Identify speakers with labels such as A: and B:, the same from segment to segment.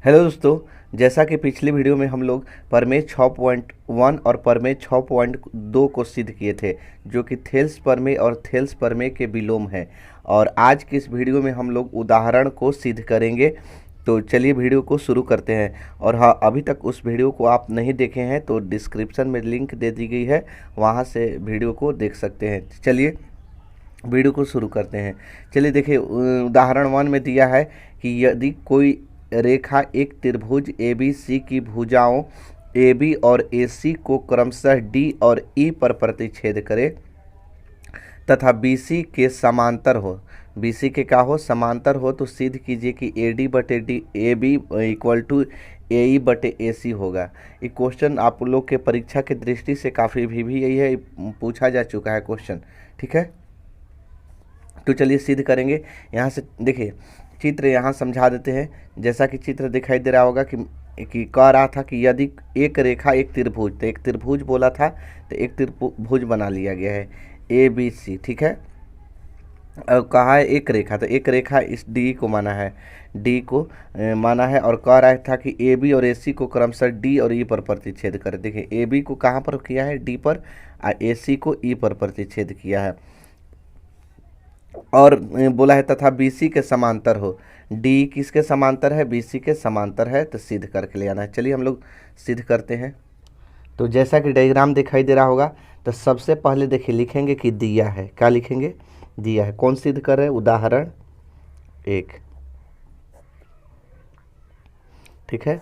A: Hello दोस्तों, जैसा कि पिछली वीडियो में हम लोग प्रमेय 6.1 और प्रमेय 6.2 को सिद्ध किए थे, जो कि थेल्स प्रमेय और थेल्स प्रमेय के विलोम है। और आज की इस वीडियो में हम लोग उदाहरण को सिद्ध करेंगे। तो चलिए वीडियो को शुरू करते हैं। और हाँ, अभी तक उस वीडियो को आप नहीं देखे हैं तो डिस्क्रिप्शन में लिंक दे दी गई है, वहाँ से वीडियो को देख सकते हैं। चलिए वीडियो को शुरू करते हैं। चलिए देखिए, उदाहरण 1 में दिया है कि यदि कोई रेखा एक त्रिभुज ABC की भुजाओं AB और AC को क्रमशः D और E पर प्रतिच्छेद करे तथा BC के समांतर हो। BC के क्या हो? समांतर हो। तो सिद्ध कीजिए कि AD बटे D AB equal to AE बटे AC होगा। ये क्वेश्चन आप लोग के परीक्षा के दृष्टि से काफ़ी भी यही है, पूछा जा चुका है क्वेश्चन। ठीक है, तो चलिए सिद्ध करेंगे। यहाँ से देखिए, चित्र यहाँ समझा देते हैं। जैसा कि चित्र दिखाई दे रहा होगा कि कह रहा था कि यदि एक रेखा एक त्रिभुज, तो एक त्रिभुज बोला था तो एक त्रिभुज बना लिया गया है ABC। ठीक है, अब कहा है एक रेखा, तो एक रेखा इस D को माना है, D को माना है। और कह रहा था कि AB और AC को क्रमशः D और E पर प्रतिच्छेद करे। देखिए, AB को कहाँ पर किया है? D पर, और AC को E पर प्रतिच्छेद किया है। और बोला है तथा BC के समांतर हो। D किसके समांतर है? BC के समांतर है। तो सिद्ध करके ले आना है। चलिए हम लोग सिद्ध करते हैं। तो जैसा कि डायग्राम दिखाई दे रहा होगा, तो सबसे पहले देखिए लिखेंगे कि दिया है। क्या लिखेंगे? दिया है। कौन सिद्ध कर रहे हैं? उदाहरण 1। ठीक है,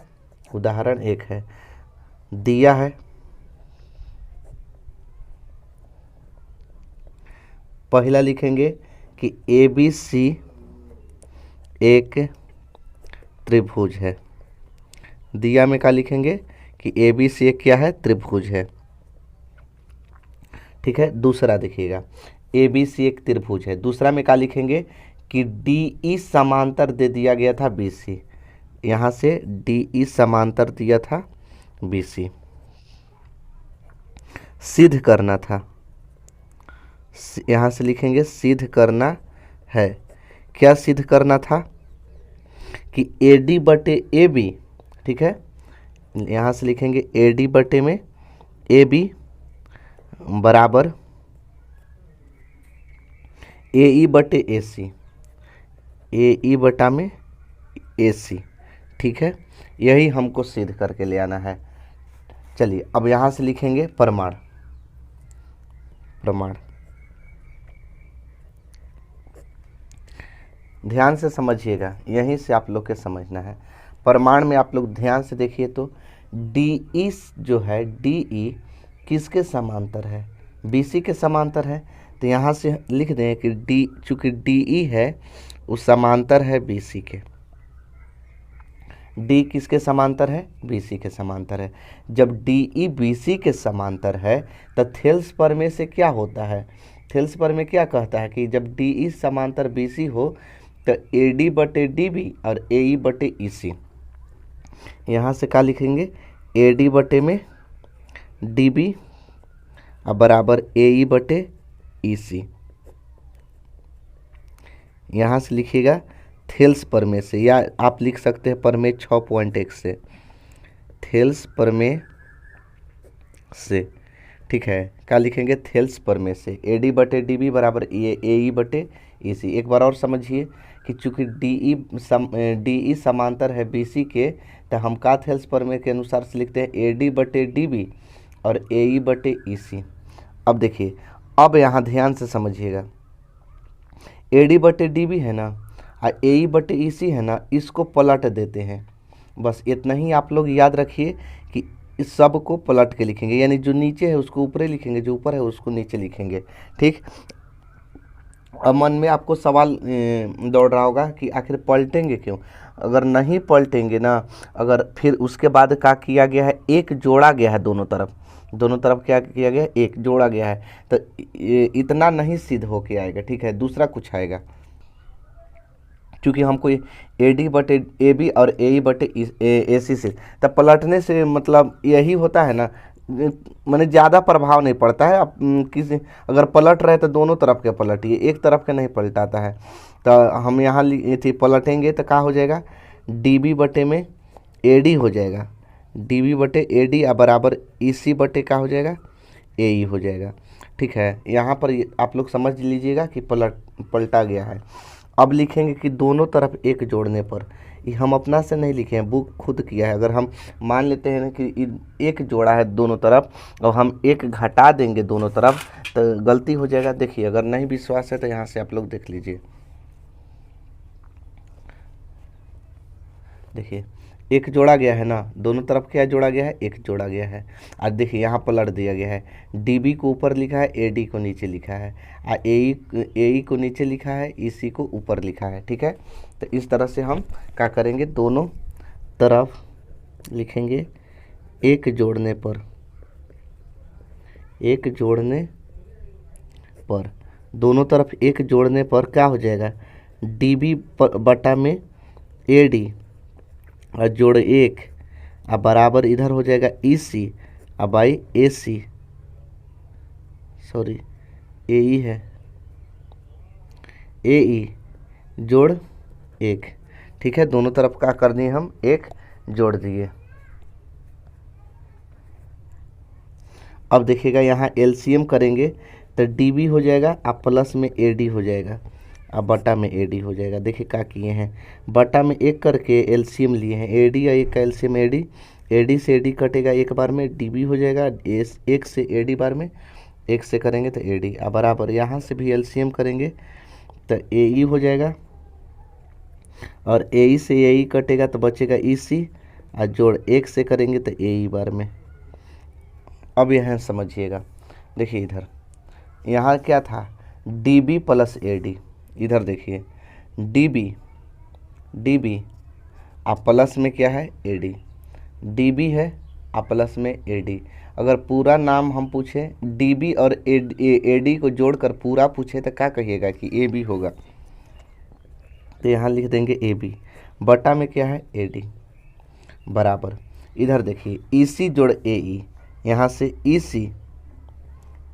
A: उदाहरण 1 है, दिया है। पहला लिखेंगे कि ABC एक त्रिभुज है। दिया में क्या लिखेंगे कि ABC एक क्या है? त्रिभुज है। ठीक है, दूसरा देखिएगा, ABC एक त्रिभुज है। दूसरा में क्या लिखेंगे कि DE समांतर दे दिया गया था BC। यहाँ से DE समांतर दिया था BC, सिद्ध करना था। यहाँ से लिखेंगे सिद्ध करना है। क्या सिद्ध करना था? कि AD बटे AB। ठीक है, यहाँ से लिखेंगे AD बटे में AB बराबर AE बटे AC, AE बटा में AC। ठीक है, यही हमको सिद्ध करके ले आना है। चलिए अब यहाँ से लिखेंगे प्रमाण। प्रमाण ध्यान से समझिएगा, यहीं से आप लोग के समझना है। प्रमाण में आप लोग ध्यान से देखिए तो DE जो है, DE किसके समांतर है? BC के समांतर है। तो यहाँ से लिख दें कि D, चूँकि DE है वो समांतर है BC के। D किसके समांतर है? BC के समांतर है। जब DE BC के समांतर है तो थेल्स प्रमेय से क्या होता है? थेल्स प्रमेय क्या कहता है कि जब DE समांतर BC हो तो AD बटे DB और AE बटे EC। यहाँ से क्या लिखेंगे? AD बटे में DB और बराबर AE बटे EC। यहाँ से लिखिएगा थेल्स प्रमेय से, या आप लिख सकते हैं प्रमेय 6.1 से, थेल्स प्रमेय से। ठीक है, क्या लिखेंगे? थेल्स प्रमेय से AD बटे DB बराबर AE बटे EC। एक बार और समझिए कि चूँकि DE समांतर है BC के, तो हम का थेल्स प्रमेय के अनुसार से लिखते हैं AD बटे DB और AE बटे EC। अब देखिए, अब यहाँ ध्यान से समझिएगा, AD बटे DB है ना और AE बटे EC है ना, इसको पलट देते हैं। बस इतना ही आप लोग याद रखिए कि इस सब को पलट के लिखेंगे, यानी जो नीचे है उसको ऊपर लिखेंगे, जो ऊपर है उसको नीचे लिखेंगे। ठीक, अब मन में आपको सवाल दौड़ रहा होगा कि आखिर पलटेंगे क्यों? अगर नहीं पलटेंगे ना, अगर फिर उसके बाद क्या किया गया है? एक जोड़ा गया है दोनों तरफ। दोनों तरफ क्या किया गया है? एक जोड़ा गया है। तो इतना नहीं सिद्ध होके आएगा। ठीक है, दूसरा कुछ आएगा। क्योंकि हमको AD बटे AB और AE बटे AC से, तब पलटने से मतलब यही होता है ना, मैंने ज़्यादा प्रभाव नहीं पड़ता है। अब किसी अगर पलट रहे तो दोनों तरफ के पलटिए, एक तरफ के नहीं पलटाता है। तो हम यहाँ थी पलटेंगे तो क्या हो जाएगा? DB बटे में AD हो जाएगा, DB बटे AD बराबर EC बटे क्या हो जाएगा, AE हो जाएगा। ठीक है, यहाँ पर आप लोग समझ लीजिएगा कि पलटा गया है। अब लिखेंगे कि दोनों तरफ एक जोड़ने पर, ये हम अपना से नहीं लिखे हैं, बुक खुद किया है। अगर हम मान लेते हैं कि एक जोड़ा है दोनों तरफ और हम एक घटा देंगे दोनों तरफ तो गलती हो जाएगा। देखिए, अगर नहीं विश्वास है तो यहाँ से आप लोग देख लीजिए। देखिए, एक जोड़ा गया है ना, दोनों तरफ क्या जोड़ा गया है, एक जोड़ा गया है। आज देखिए यहाँ पलट दिया गया है, DB को ऊपर लिखा है, AD को नीचे लिखा है, AE को नीचे लिखा है, EC को ऊपर लिखा है। ठीक है, तो इस तरह से हम क्या करेंगे, दोनों तरफ लिखेंगे एक जोड़ने पर, एक जोड़ने पर, दोनों तरफ एक जोड़ने पर क्या हो जाएगा, DB बटा में AD और जोड़ एक अब बराबर इधर हो जाएगा EC अब बाई AC, सॉरी AE है, AE जोड़ एक। ठीक है, दोनों तरफ क्या करनी है, हम एक जोड़ दिए। अब देखिएगा यहाँ LCM करेंगे तो DB हो जाएगा अब प्लस में AD हो जाएगा, अब बटा में AD हो जाएगा। देखिए क्या किए हैं, बटा में एक करके LCM लिए हैं, AD या एक का LCM AD से AD कटेगा एक बार में, DB हो जाएगा एक से AD बार में, एक से करेंगे तो AD अब बराबर, यहाँ से भी LCM करेंगे तो AE हो जाएगा और AE से AE कटेगा तो बचेगा EC और जोड़ एक से करेंगे तो AE बार में। अब यहाँ समझिएगा, देखिए इधर यहाँ क्या था, DB प्लस AD, इधर देखिए DB आप प्लस में क्या है AD, DB है आप प्लस में AD। अगर पूरा नाम हम पूछे DB और AD को जोड़कर पूरा पूछे तो क्या कहिएगा कि AB होगा, तो यहाँ लिख देंगे AB बटा में क्या है AD बराबर, इधर देखिए EC जोड़ AE, यहाँ से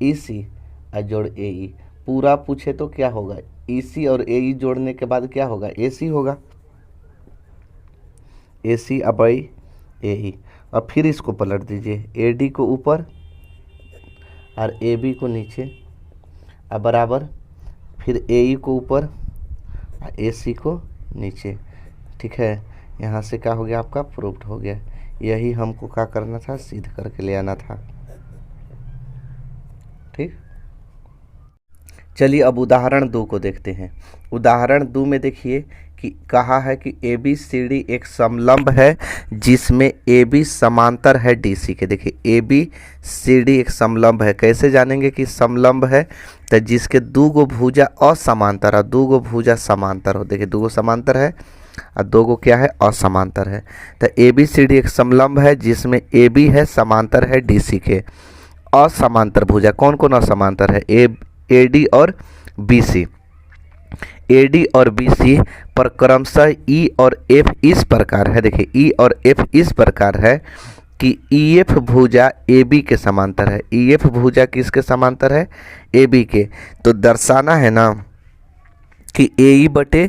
A: EC और जोड़ AE, पूरा पूछे तो क्या होगा, EC और AE जोड़ने के बाद क्या होगा, AC होगा, AC अब AE। अब फिर इसको पलट दीजिए, AD को ऊपर और AB को नीचे अब बराबर, फिर AE को ऊपर और AC को नीचे। ठीक है, यहाँ से क्या हो गया, आपका प्रूफ्ड हो गया। यही हमको क्या करना था, सिद्ध करके ले आना था। ठीक, चलिए अब उदाहरण 2 को देखते हैं। उदाहरण 2 में देखिए कि कहा है कि ABCD एक समलंब है जिसमें AB समांतर है DC के। देखिए ABCD एक समलंब है, कैसे जानेंगे कि समलंब है, तो जिसके दो गो भुजा असमांतर है, दो गो भुजा समांतर हो। देखिए दो गो समांतर है और दो गो क्या है, असमांतर है। तो ABCD एक समलंब है जिसमें AB है समांतर है DC के। असमांतर भुजा कौन कौन असमांतर है, AD और BC। AD और BC पर क्रमशः E और F इस प्रकार है। देखिए E और F इस प्रकार है कि EF भुजा AB के समांतर है। EF भुजा किसके समांतर है, AB के। तो दर्शाना है ना कि AE बटे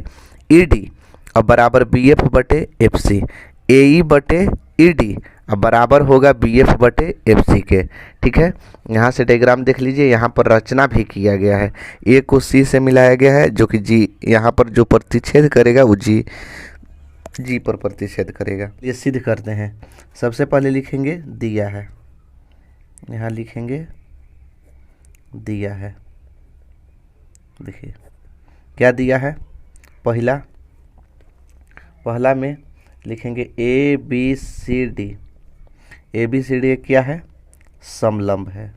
A: ED और बराबर BF बटे FC, AE बटे ED अब बराबर होगा BF बटे FC के। ठीक है, यहाँ से डायग्राम देख लीजिए, यहाँ पर रचना भी किया गया है। A को C से मिलाया गया है जो कि G, यहाँ पर जो प्रतिच्छेद करेगा वो G पर प्रतिच्छेद करेगा। ये सिद्ध करते हैं। सबसे पहले लिखेंगे दिया है, यहाँ लिखेंगे दिया है। देखिए क्या दिया है, पहला में लिखेंगे ABCD। ABCD एक क्या है, समलंब है।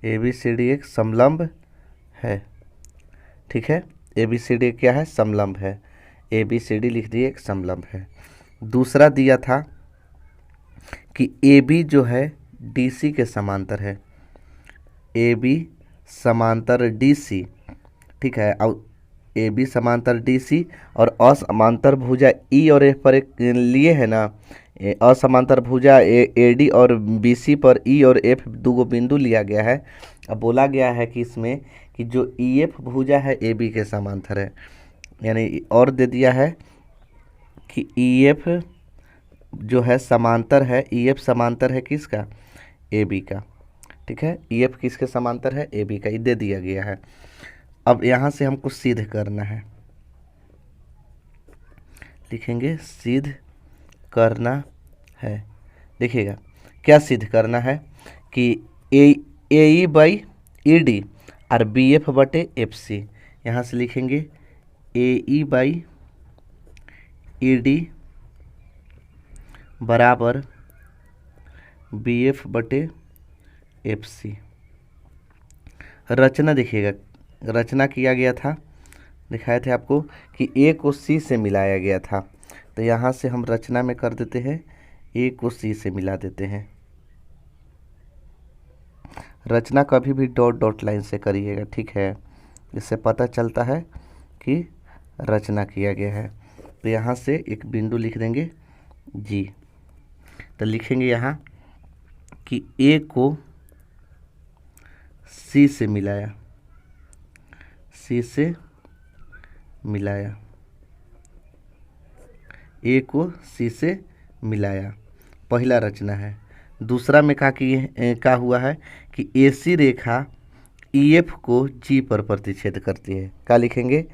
A: ABCD एक समलंब है। ठीक है, ABCD क्या है, समलंब है। ABCD लिख दिए एक समलंब है। दूसरा दिया था कि AB जो है DC के समांतर है, AB समांतर DC। ठीक है, अब AB समांतर DC और असमांतर भुजा E और F पर एक लिए है ना, असमांतर भुजा AD और BC पर E और F दो गो बिंदु लिया गया है। अब बोला गया है कि इसमें कि जो EF भुजा है AB के समांतर है, यानी और दे दिया है कि EF जो है समांतर है, EF समांतर है किसका, AB का। ठीक है, EF किसके समांतर है, AB का, ये दे दिया गया है। अब यहाँ से हमको सिद्ध करना है, लिखेंगे सिद्ध करना है। देखिएगा क्या सिद्ध करना है कि AE बाई ED और BF बटे FC। यहाँ से लिखेंगे AE बाई ED बराबर BF बटे FC। रचना देखिएगा, रचना किया गया था, दिखाए थे आपको कि A को C से मिलाया गया था। तो यहाँ से हम रचना में कर देते हैं, A को C से मिला देते हैं। रचना कभी भी डॉट डॉट लाइन से करिएगा, ठीक है, इससे पता चलता है कि रचना किया गया है। तो यहाँ से एक बिंदु लिख देंगे G। तो लिखेंगे यहाँ कि A को C से मिलाया, C से मिलाया, A को C से मिलाया, पहला रचना है। दूसरा में क्या हुआ है कि AC रेखा EF को G पर प्रतिच्छेद करती है। क्या लिखेंगे,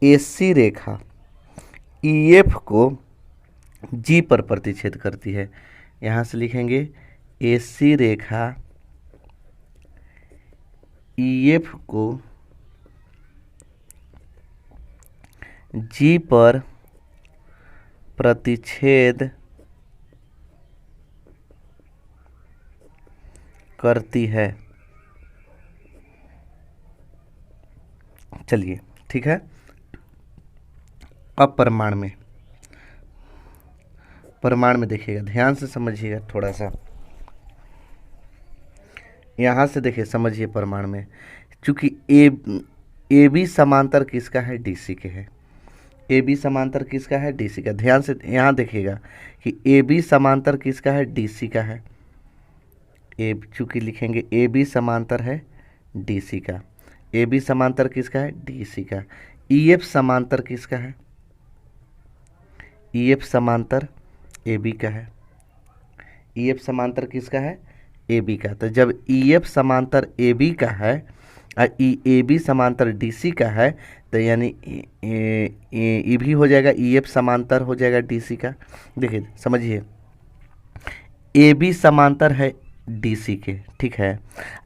A: AC रेखा EF को G पर प्रतिच्छेद करती है। यहाँ से लिखेंगे AC रेखा EF को G पर प्रतिच्छेद करती है। चलिए ठीक है, अब प्रमाण में देखिएगा, ध्यान से समझिएगा थोड़ा सा। यहाँ से देखिए समझिए प्रमाण में, चूँकि AB समांतर किसका है, DC के है। AB समांतर किसका है, DC का। ध्यान से यहाँ देखिएगा कि AB समांतर किसका है, DC का है। चूँकि लिखेंगे AB समांतर है DC का, AB समांतर किसका है, DC का। EF समांतर किसका है, EF समांतर AB का है। EF समांतर किसका है, AB का। तो जब EF समांतर AB का है और AB समांतर DC का है, तो यानी ये भी हो जाएगा, EF समांतर हो जाएगा DC का। देखिए समझिए, AB समांतर है DC के, ठीक है,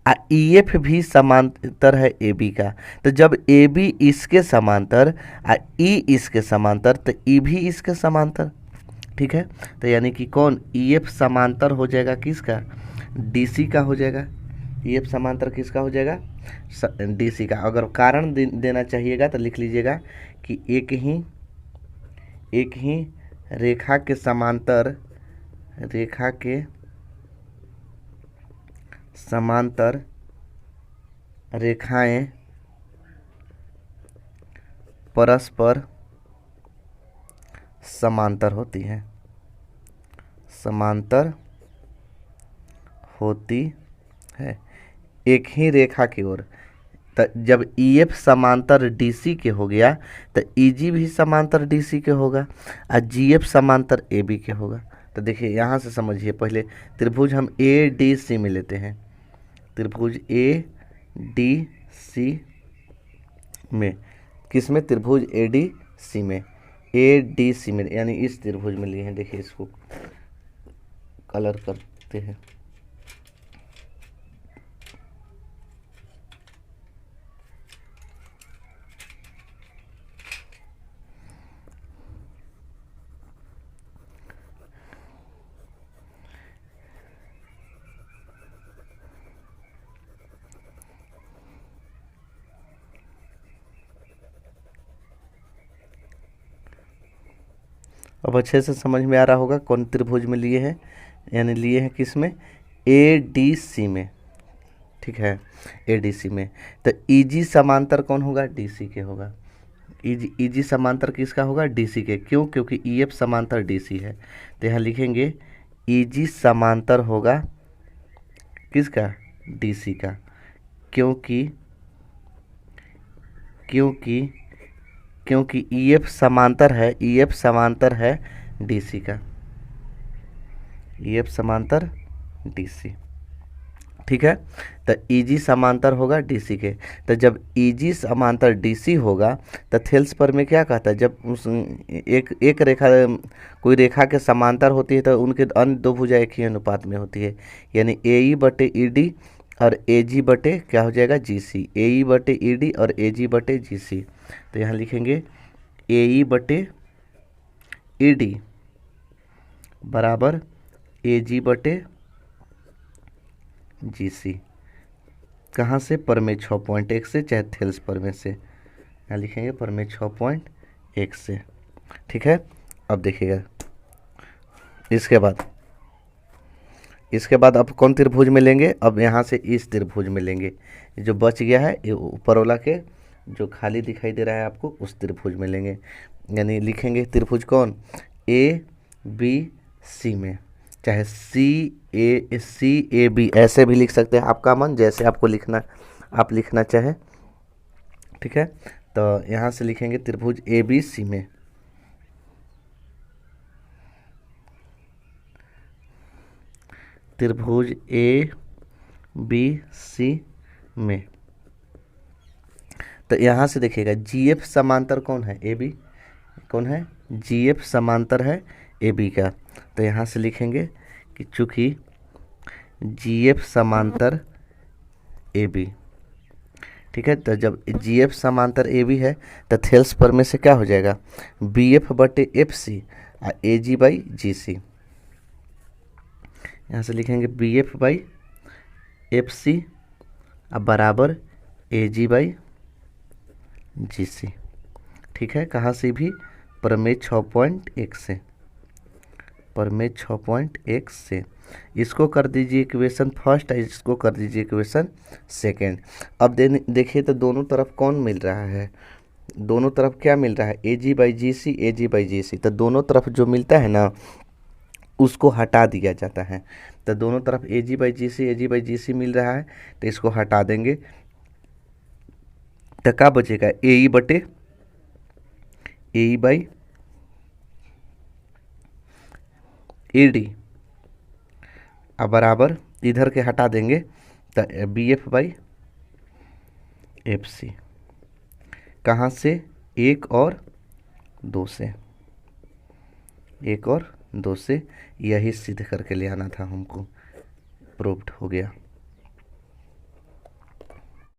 A: और EF भी समांतर है AB का। तो जब AB इसके समांतर और E इसके समांतर, तो E भी इसके समांतर, ठीक है। तो यानी कि कौन, EF समांतर हो जाएगा किसका, DC का हो जाएगा। EF समांतर किसका हो जाएगा, DC का। अगर कारण देना चाहिएगा तो लिख लीजिएगा कि एक ही रेखा के समांतर, रेखा के समांतर रेखाएं परस्पर समांतर होती हैं, समांतर होती है एक ही रेखा की ओर। तो जब EF समांतर DC के हो गया तो EG भी समांतर DC के होगा और GF समांतर AB के होगा। तो देखिए यहाँ से समझिए, पहले त्रिभुज हम ADC में लेते हैं, त्रिभुज ADC में, किस में, त्रिभुज ADC में, ADC में, यानी इस त्रिभुज में लिए हैं। देखिए इसको कलर करते हैं। अब अच्छे से समझ में आ रहा होगा कौन त्रिभुज में लिए हैं, यानी लिए हैं किस में, ADC में, ठीक है, ADC में। तो EG समांतर कौन होगा, DC के होगा। EG समांतर किसका होगा, DC के। क्यों, क्योंकि EF समांतर DC है। तो यहाँ लिखेंगे EG समांतर होगा किसका, DC का, क्योंकि क्योंकि EF समांतर है, EF समांतर है DC का, EF समांतर DC, ठीक है। तो EG समांतर होगा DC के। तो जब EG समांतर DC होगा तो थेल्स पर में क्या कहता है, जब उस एक रेखा, कोई रेखा के समांतर होती है तो उनके अन्य दो भुजा एक ही अनुपात में होती है, यानी AE बटे ED और AG बटे क्या हो जाएगा GC, AE बटे ED और AG बटे GC। तो यहाँ लिखेंगे AE बटे ED बराबर AG बटे GC। कहाँ से, परमेय 6.1 से, चाहे थेल्स परमेय से। यहाँ लिखेंगे परमेय 6.1 से, ठीक है। अब देखिएगा इसके बाद अब कौन त्रिभुज में लेंगे, अब यहाँ से इस त्रिभुज में लेंगे। जो बच गया है ये ऊपर वाला के जो खाली दिखाई दे रहा है आपको, उस त्रिभुज में लेंगे। यानी लिखेंगे त्रिभुज कौन, ABC में, चाहे CAB ऐसे भी लिख सकते हैं, आपका मन जैसे आपको लिखना, आप लिखना चाहे, ठीक है। तो यहाँ से लिखेंगे त्रिभुज ABC में, त्रिभुज ABC में। तो यहाँ से देखिएगा GF समांतर कौन है, AB कौन है, GF समांतर है AB का। तो यहाँ से लिखेंगे कि चूँकि GF समांतर AB, ठीक है। तो जब GF समांतर AB है तो थेल्स पर में से क्या हो जाएगा, BF बटे FC और AG बाई GC। यहाँ से लिखेंगे BF बाई FC अब बराबर AG बाई GC, ठीक है। कहाँ से भी, परमेय 6.1 से, परमेय 6.1 से। इसको कर दीजिए इक्वेशन फर्स्ट, इसको कर दीजिए इक्वेशन सेकेंड। अब देखिए तो दोनों तरफ कौन मिल रहा है, दोनों तरफ क्या मिल रहा है, AG by GC, AG by GC। तो दोनों तरफ जो मिलता है ना उसको हटा दिया जाता है। तो दोनों तरफ AG by GC, AG by GC मिल रहा है तो इसको हटा देंगे। तो क्या बचेगा, AE बटे AE बाई AD अब बराबर इधर के हटा देंगे तो BF बाई FC। कहाँ से, 1 और 2 से, 1 और 2 से। यही सिद्ध करके ले आना था हमको, प्रूव्ड हो गया।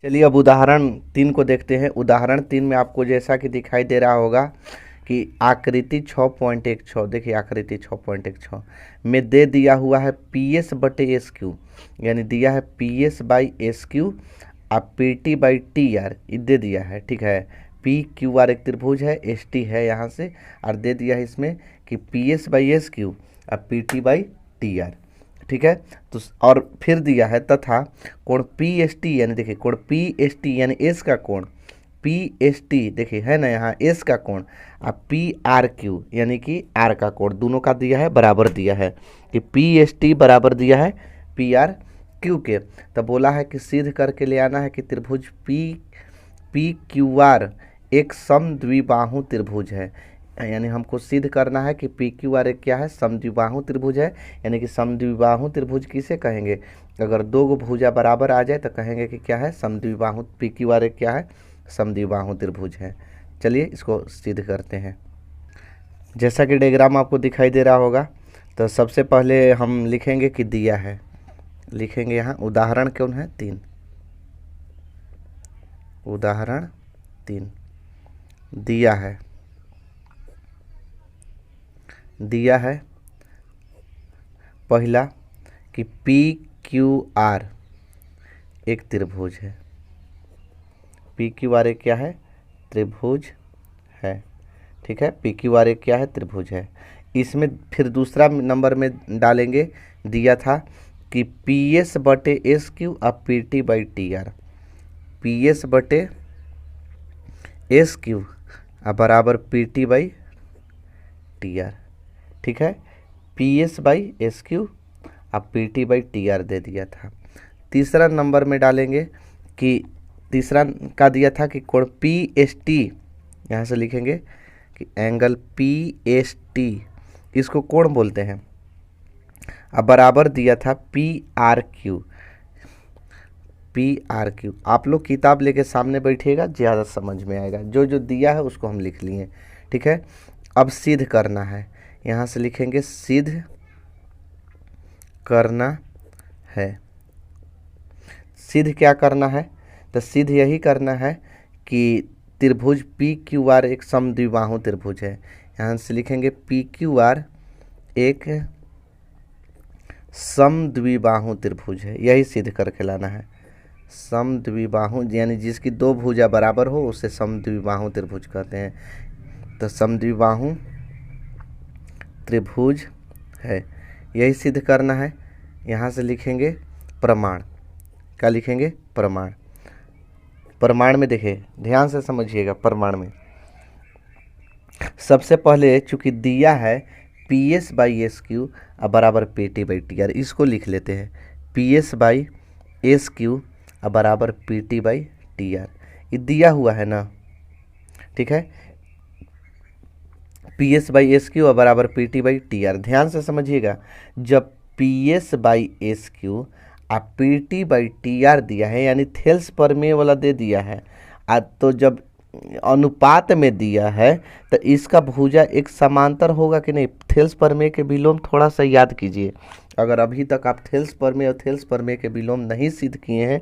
A: चलिए अब उदाहरण 3 को देखते हैं। उदाहरण 3 में आपको जैसा कि दिखाई दे रहा होगा कि आकृति 6.16, देखिए आकृति 6.16 में दे दिया हुआ है PS बटे SQ, यानी दिया है PS बाई SQ और PT बाई TR, ये दे दिया है, ठीक है। PQR एक त्रिभुज है, ST है यहाँ से, और दे दिया है इसमें कि PS बाई SQ और PT बाई TR, ठीक है। तो और फिर दिया है तथा कोण PST, यानी देखिए कोण PST यानी S का कोण PST, देखिए है ना यहाँ S का कोण, अब PRQ यानी कि R का कोण, दोनों का दिया है बराबर दिया है कि PST बराबर दिया है PRQ के। तो बोला है कि सिद्ध करके ले आना है कि त्रिभुज PQR एक समद्विबाहु त्रिभुज है। यानी हमको सिद्ध करना है कि PQR एक क्या है, समद्विबाहु त्रिभुज है। यानी कि समद्विबाहु त्रिभुज किसे कहेंगे, अगर दो गो भुजा बराबर आ जाए तो कहेंगे कि क्या है, समद्विबाहु। PQR एक क्या है, समद्विबाहु त्रिभुज है। चलिए इसको सिद्ध करते हैं। जैसा कि डायग्राम आपको दिखाई दे रहा होगा, तो सबसे पहले हम लिखेंगे कि दिया है, लिखेंगे यहाँ उदाहरण कौन है, 3, उदाहरण 3 दिया है, दिया है पहला कि PQR एक त्रिभुज है, PQR एक क्या है, त्रिभुज है, ठीक है। PQR एक क्या है, त्रिभुज है। इसमें फिर दूसरा नंबर में डालेंगे, दिया था कि PS बटे SQ और PT बाई TR, PS बटे SQ बराबर PT बाई TR, ठीक है। PS बाई SQ और PT बाई TR दे दिया था। तीसरा नंबर में डालेंगे कि तीसरा का दिया था कि कोण PST यहाँ से लिखेंगे कि एंगल पी एस टी, इसको कोण बोलते हैं। अब बराबर दिया था P R Q, P R Q. आप लोग किताब लेके सामने बैठिएगा, ज़्यादा समझ में आएगा। जो जो दिया है उसको हम लिख लिए, ठीक है। अब सिद्ध करना है, यहाँ से लिखेंगे सिद्ध करना है। सिद्ध क्या करना है, तो सिद्ध यही करना है कि त्रिभुज पी क्यू आर एक समद्विबाहु त्रिभुज है। यहाँ से लिखेंगे पी क्यू आर एक समद्विबाहु त्रिभुज है, यही सिद्ध करके लाना है। समद्विबाहु यानी जिसकी दो भुजा बराबर हो उसे समद्विबाहु त्रिभुज कहते हैं। तो समद्विबाहु त्रिभुज है, यही सिद्ध करना है। यहाँ से लिखेंगे प्रमाण, क्या लिखेंगे, प्रमाण। प्रमाण में देखिए, ध्यान से समझिएगा। प्रमाण में सबसे पहले चूंकि दिया है P S by S Q अब बराबर P T by T R, इसको लिख लेते हैं P S by S Q अब बराबर P T by T R. ये दिया हुआ है ना, ठीक है। P S by S Q अब बराबर P T by T R. ध्यान से समझिएगा, जब P S by S Q अब P T by T R दिया है, यानी थेल्स प्रमेय वाला दे दिया है, तो जब अनुपात में दिया है तो इसका भुजा एक समांतर होगा कि नहीं। थेल्स प्रमेय के विलोम थोड़ा सा याद कीजिए। अगर अभी तक आप थेल्स प्रमेय और थेल्स प्रमेय के विलोम नहीं सिद्ध किए हैं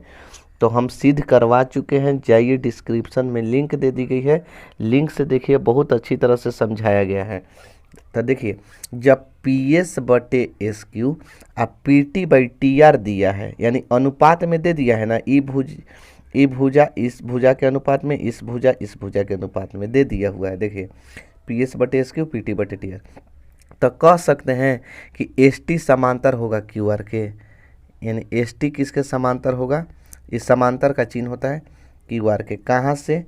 A: तो हम सिद्ध करवा चुके हैं। जाइए, डिस्क्रिप्शन में लिंक दे दी गई है, लिंक से देखिए, बहुत अच्छी तरह से समझाया गया है। तो देखिए, जब पी एस बटे एस क्यू अब P T by T R दिया है, यानी अनुपात में दे दिया है ना, ई भुजा इस भुजा के अनुपात में, इस भुजा इस भुजा के अनुपात में दे दिया हुआ है। देखिए, पी एस बटे एस क्यू, पी टी बटे टी आर। तो कह सकते हैं कि एस टी समांतर होगा क्यू आर के, यानी एस टी किसके समांतर होगा, इस समांतर का चिन्ह होता है क्यू आर के। कहाँ से,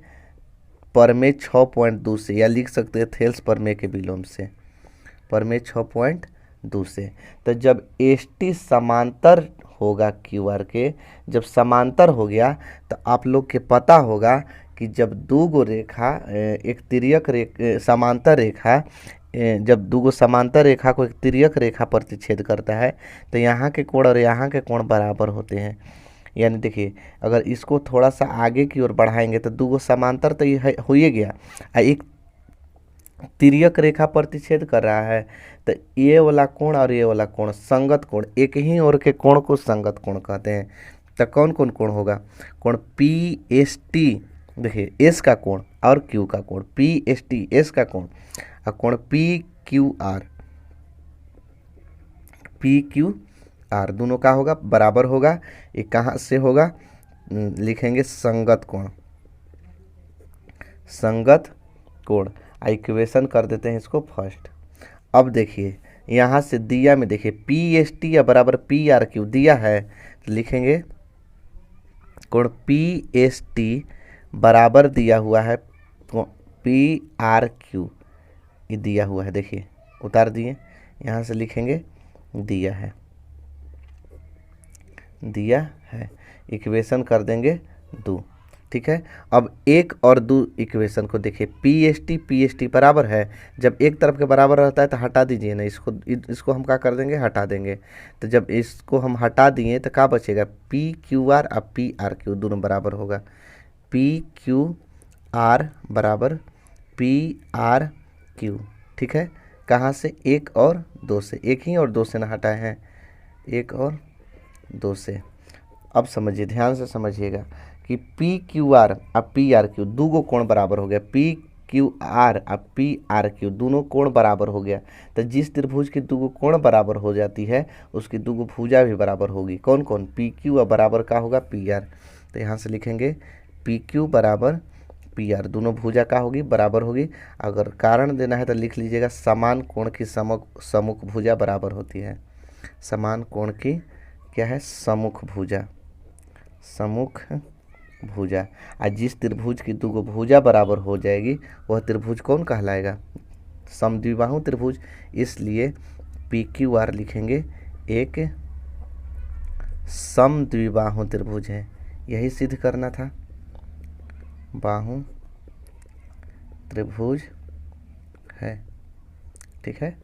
A: प्रमेय 6.2 से, या लिख सकते हैं थेल्स प्रमेय के विलोम से, प्रमेय 6.2 से। तो जब एस टी समांतर होगा क्यू आर के, जब समांतर हो गया तो आप लोग के पता होगा कि जब दो गो रेखा एक तिर्यक समांतर रेखा, जब दो गो समांतर रेखा को एक तिर्यक रेखा प्रतिच्छेद करता है तो यहाँ के कोण और यहाँ के कोण बराबर होते हैं। यानी देखिए, अगर इसको थोड़ा सा आगे की ओर बढ़ाएंगे तो दो गो समांतर तो ये हो ही गया, एक तिर्यक रेखा प्रतिच्छेद कर रहा है, तो ये वाला कोण और ये वाला कोण संगत कोण, एक ही ओर के कोण को संगत कोण कहते हैं। तो कौन कौन कोण होगा, कोण पी एस टी, देखिए एस का कोण और क्यू का कोण, पी एस टी एस का कोण, और कोण P Q R, P Q R दोनों का होगा, बराबर होगा। ये कहाँ से होगा, लिखेंगे संगत कोण, संगत कोण। इक्वेशन कर देते हैं इसको फर्स्ट। अब देखिए, यहाँ से दिया में देखिए पी एस टी या बराबर पी आर क्यू दिया है, तो लिखेंगे कोण पी एस टी बराबर दिया हुआ है पी आर क्यू, ये दिया हुआ है, देखिए उतार दिए, यहाँ से लिखेंगे दिया है, दिया है। इक्वेशन कर देंगे 2, ठीक है। अब एक और दो इक्वेशन को देखिए, पी एस टी बराबर है, जब एक तरफ के बराबर रहता है तो हटा दीजिए ना, इसको हम क्या कर देंगे, हटा देंगे। तो जब इसको हम हटा दिए तो क्या बचेगा, पी क्यू आर और पी आर क्यू दोनों बराबर होगा, पी क्यू आर बराबर पी आर क्यू, ठीक है। कहाँ से, एक और दो से, एक ही और दो से ना हटाए हैं, एक और दो से। अब समझिए, ध्यान से समझिएगा कि पी क्यू आर और पी आर क्यू दो गो कोण बराबर हो गया, पी क्यू आर और पी आर क्यू दोनों कोण बराबर हो गया। तो जिस त्रिभुज की दो गो कोण बराबर हो जाती है उसकी दो गो भुजा भी बराबर होगी। कौन कौन, पी क्यू और बराबर का होगा पी आर। तो यहाँ से लिखेंगे पी क्यू बराबर पी आर, दोनों भुजा का होगी, बराबर होगी। अगर कारण देना है तो लिख लीजिएगा समान कोण की सम्मुख भुजा बराबर होती है, समान कोण की क्या है, सम्मुख भुजा, सम्मुख भुजा। आज जिस त्रिभुज की दो भुजा बराबर हो जाएगी वह त्रिभुज कौन कहलाएगा, समद्विबाहु त्रिभुज। इसलिए पी क्यू आर लिखेंगे एक समद्विबाहु त्रिभुज है, यही सिद्ध करना था, बाहु त्रिभुज है। ठीक है।